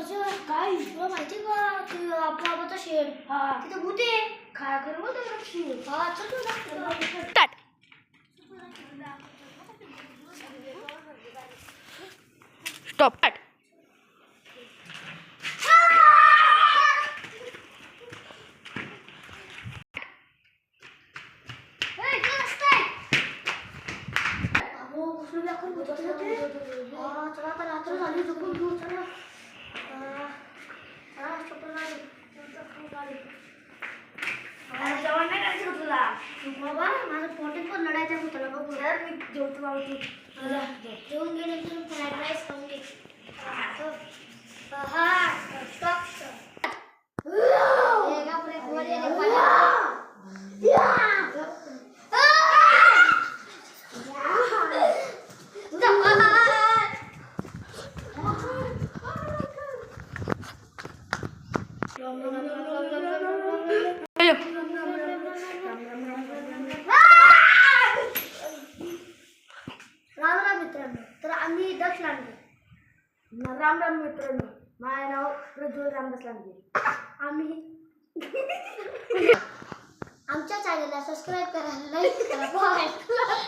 काय तुला माहिती का तू आपला बाबाचा शेर तिथे भूत आहे काय करू स्टार्ट. स्टॉप. स्टार्ट. चला आता रात्र झाली झोपून घेऊ चला जेवण नाही करायचं तुला बाबा माझं पोटीत पण लढायचं आहे तुला बघ मी जेवतो बाबा तू जेवून गेले तुम्ही फ्राईड राईस खाऊन घे राम मित्रांनो तर आम्ही दक्ष लांडगे राम राम मित्रांनो माझे नाव प्रज्वल रामदास लांडगे आम्ही आमच्या चॅनलला सबस्क्राईब करा लाईक करा